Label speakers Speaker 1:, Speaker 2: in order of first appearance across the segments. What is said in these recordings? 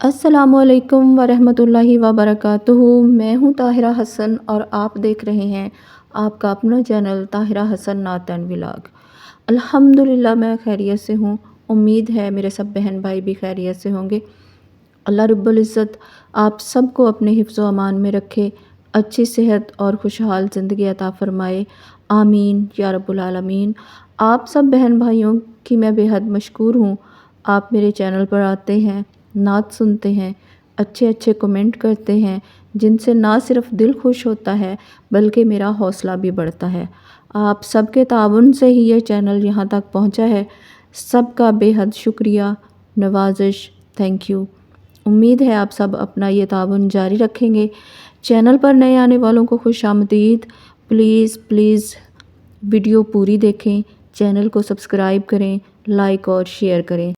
Speaker 1: अस्सलामुअलैकुम वरहमतुल्लाहि वबरकातुहू। मैं हूँ ताहिरा हसन और आप देख रहे हैं आपका अपना चैनल ताहिरा हसन नात एंड व्लॉग। अल्हम्दुलिल्लाह मैं खैरियत से हूँ। उम्मीद है मेरे सब बहन भाई भी खैरियत से होंगे। अल्लाह रब्बुल इज़्ज़त आप सबको अपने हिफ्ज़ व अमान में रखे, अच्छी सेहत और खुशहाल ज़िंदगी अता फ़रमाए। आमीन या रब्बुल आलमीन। आप सब बहन भाइयों की मैं बेहद मशकूर हूँ। आप मेरे चैनल पर आते हैं, नात सुनते हैं, अच्छे अच्छे कमेंट करते हैं, जिनसे ना सिर्फ दिल खुश होता है बल्कि मेरा हौसला भी बढ़ता है। आप सबके ताउन से ही ये चैनल यहाँ तक पहुँचा है। सबका बेहद शुक्रिया, नवाजिश, थैंक यू। उम्मीद है आप सब अपना ये ताउन जारी रखेंगे। चैनल पर नए आने वालों को खुशामदीद। प्लीज़ वीडियो पूरी देखें, चैनल को सब्सक्राइब करें, लाइक और शेयर करें।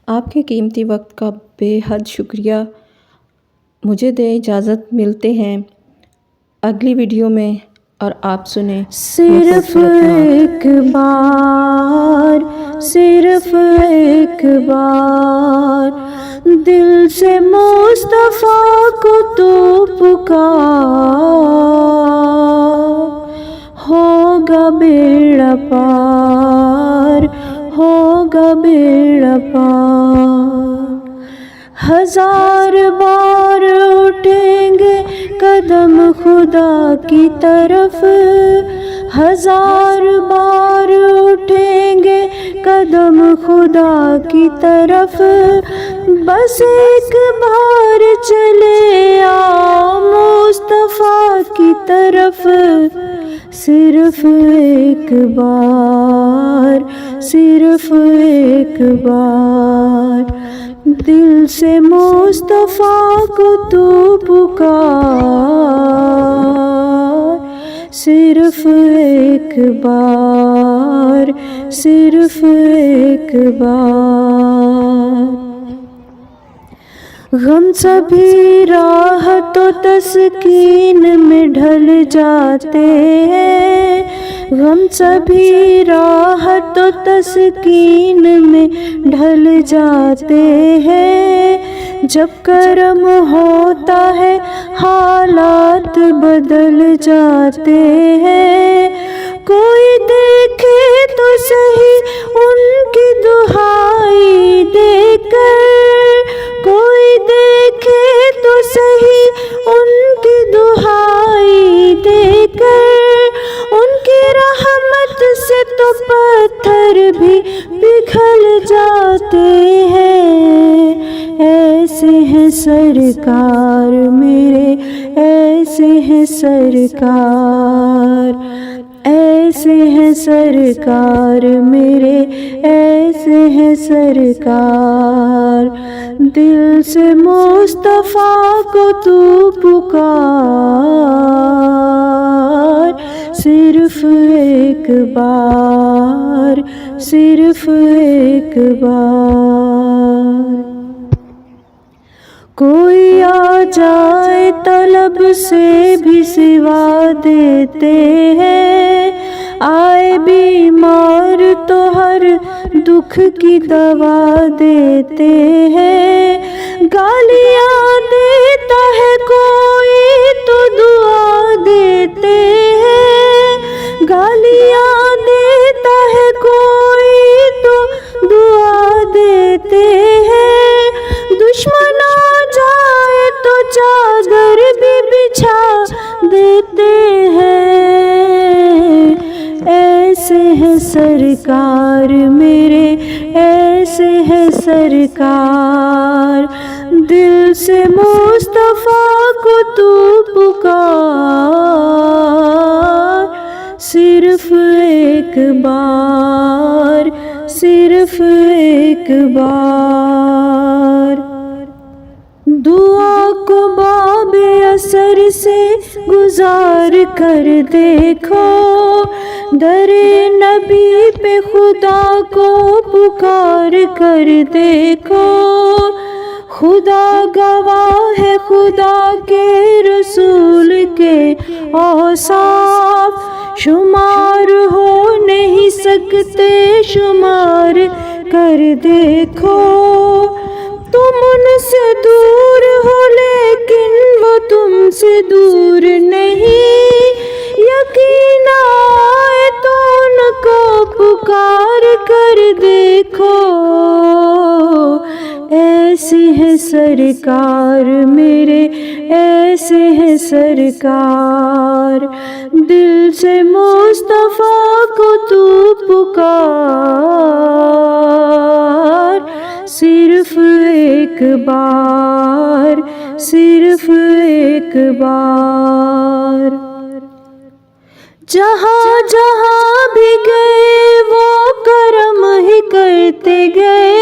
Speaker 1: आपके कीमती वक्त का बेहद शुक्रिया। मुझे दे इजाज़त, मिलते हैं अगली वीडियो में और आप सुने
Speaker 2: सिर्फ एक बार दिल से मुस्तफ़ा को तो पुकार, होगा बेड़ा पार, होगा बेड़ा पार। हजार बार उठेंगे कदम खुदा की तरफ, हजार बार उठेंगे कदम खुदा की तरफ। बस एक बार चले आओ मुस्तफ़ा की तरफ। सिर्फ एक बार दिल से मुस्तफ़ा को तू पुकार। सिर्फ एक बार गम सभी राहतों तस्कीन में ढल जाते हैं, गम सभी राहतों तस्कीन में ढल जाते हैं। जब करम होता है हालात बदल जाते हैं। कोई देखे तो सही उनकी दुहाई देकर, कोई देखे तो सही उनकी दुहाई देकर। उनकी रहमत से तो पत्थर भी पिघल जाते हैं। ऐसे हैं सरकार मेरे, ऐसे हैं सरकार, ऐसे हैं सरकार मेरे, ऐसे हैं सरकार। दिल से मुस्तफ़ा को तू पुकार। सिर्फ एक बार कोई आ जाए तलब से भी सिवा देते हैं। आए बीमार तो हर दुख की दवा देते हैं। गालियाँ देता है कोई तो दुआ देते हैं। गालियाँ देता है कोई तो दुआ देते हैं। दुश्मन आ जाए तो चादर भी बिछा देते हैं। ऐसे हैं सरकार मेरे, ऐसे हैं सरकार। दिल से मुस्तफ़ा को तू पुकार। सिर्फ एक बार दुआ को बाबे असर से गुजार कर देखो। दरे नबी पे खुदा को पुकार कर देखो। खुदा गवाह है खुदा के रसूल के औसाफ शुमार हो नहीं سکتے شمار کر دیکھو. تم ان سے دور ہو لیکن وہ تم سے دور نہیں. یقین آئے تو ان کو پکار کر دیکھو. ایسے ہے سرکار میرے، ایسے ہے سرکار. دل سے مصطفیٰ کو تو پکار. صرف ایک بار، صرف ایک بار. جہاں جہاں بھی گئے وہ کرم ہی کرتے گئے.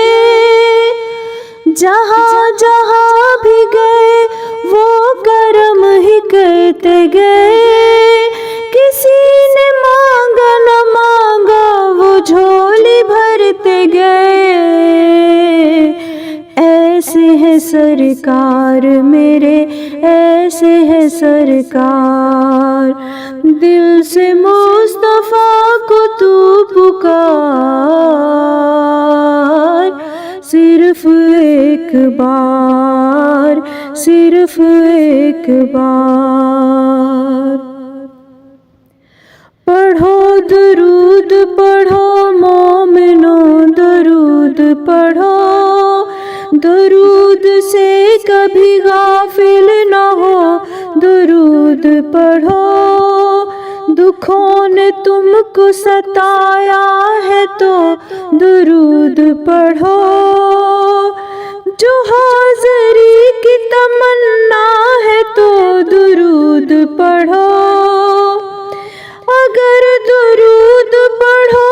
Speaker 2: جہاں جہاں بھی گئے وہ کرم ہی کرتے گئے. کسی نے مانگا نہ مانگا وہ جھولی بھرتے گئے. ایسے ہے سرکار میرے، ایسے ہے سرکار. دل سے مصطفیٰ کو تو پکار. صرف ایک بار، صرف ایک بار. پڑھو درود پڑھو مومنو، درود پڑھو. درود سے کبھی غافل نہ ہو، درود پڑھو. دکھوں نے تم کو ستایا ہے تو درود پڑھو. جو حاضری کی تمنا ہے تو درود پڑھو. اگر درود پڑھو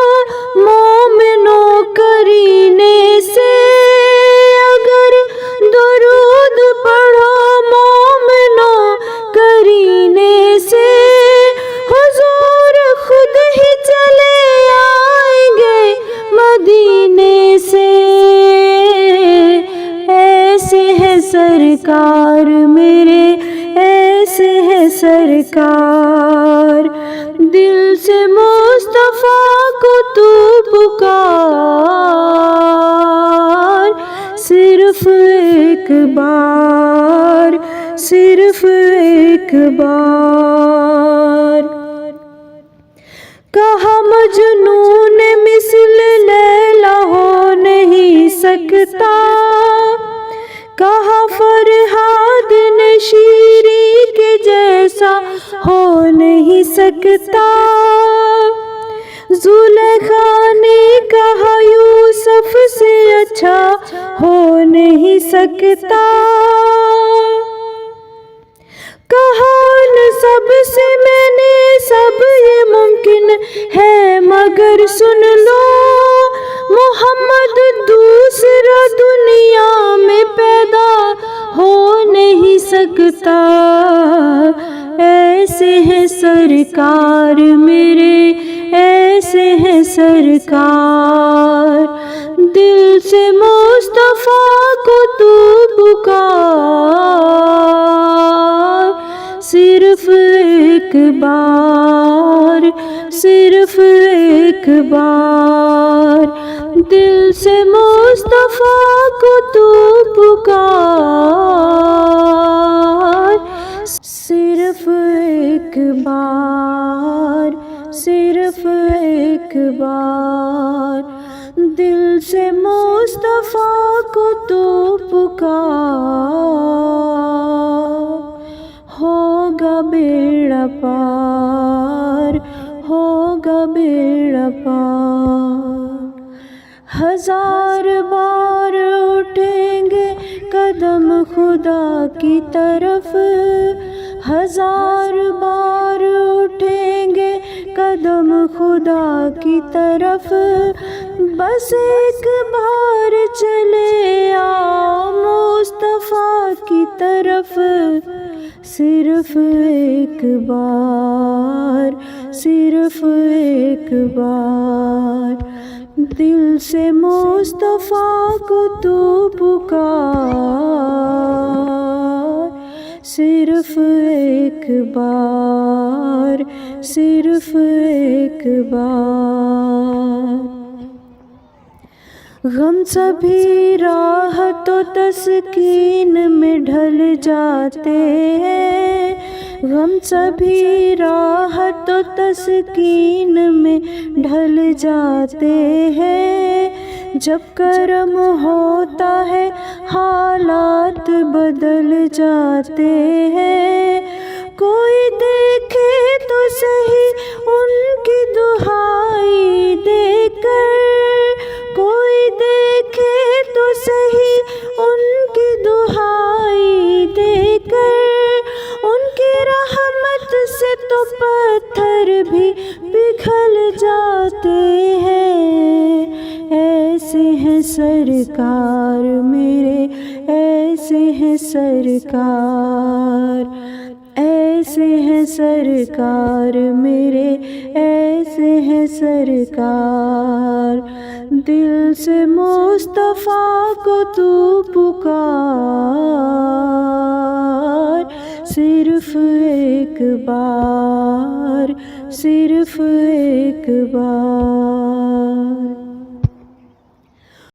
Speaker 2: مومنوں کرینے سے. اگر درود پڑھو مومنوں کرینے سے. حضور خود ہی چلے آئیں گے مدینے سے. ایسے ہے سرکار میرے، ایسے ہے سرکار. دل سے مصطفیٰ کو تو پکار. صرف ایک بار، صرف ایک بار. کہا مجنون مثل لیلا ہو نہیں سکتا. کہا فرہاد نشیری کے جیسا ہو نہیں سکتا. زلیخا نے کہا یوسف سے اچھا ہو نہیں سکتا. کہا ان سب سے میں نے سب یہ ممکن ہے مگر سن لو. محمد دوسرا دنیا میں پیدا ہو نہیں سکتا. ایسے ہے سرکار میرے، ایسے ہے سرکار. دل سے مصطفیٰ کو تو پکار. صرف ایک بار، صرف ایک بار. دل سے مصطفیٰ کو تو پکار. صرف ایک بار، صرف ایک بار. دل سے مصطفیٰ کو تو پکار. ہوگا بیڑا پار، ہوگا بیڑا پار. ہزار بار اٹھیں گے قدم خدا کی طرف. ہزار بار اٹھیں گے قدم خدا کی طرف. بس ایک بار چلے آؤ مصطفیٰ کی طرف. صرف ایک بار، صرف ایک بار. دل سے مصطفیٰ کو تو پکار. صرف ایک بار، صرف ایک بار. غم سبھی راہ تو تسکین میں ڈھل جاتے ہیں، غم سبھی راہ تو تسکین میں ڈھل جاتے ہیں، جب کرم ہوتا ہے حالات بدل جاتے ہیں، کوئی دیکھے تو صحیح ان کی دہائی دے کر، کوئی دیکھے تو صحیح ان کی دہائی دے کر، ان کی رحمت سے تو پتھر بھی پگھل جاتے ہیں، ایسے ہیں سرکار میرے، ایسے ہیں سرکار، ایسے ہیں سرکار میرے، ایسے ہیں سرکار، دل سے مصطفیٰ کو تو پکار، صرف ایک بار، صرف ایک بار۔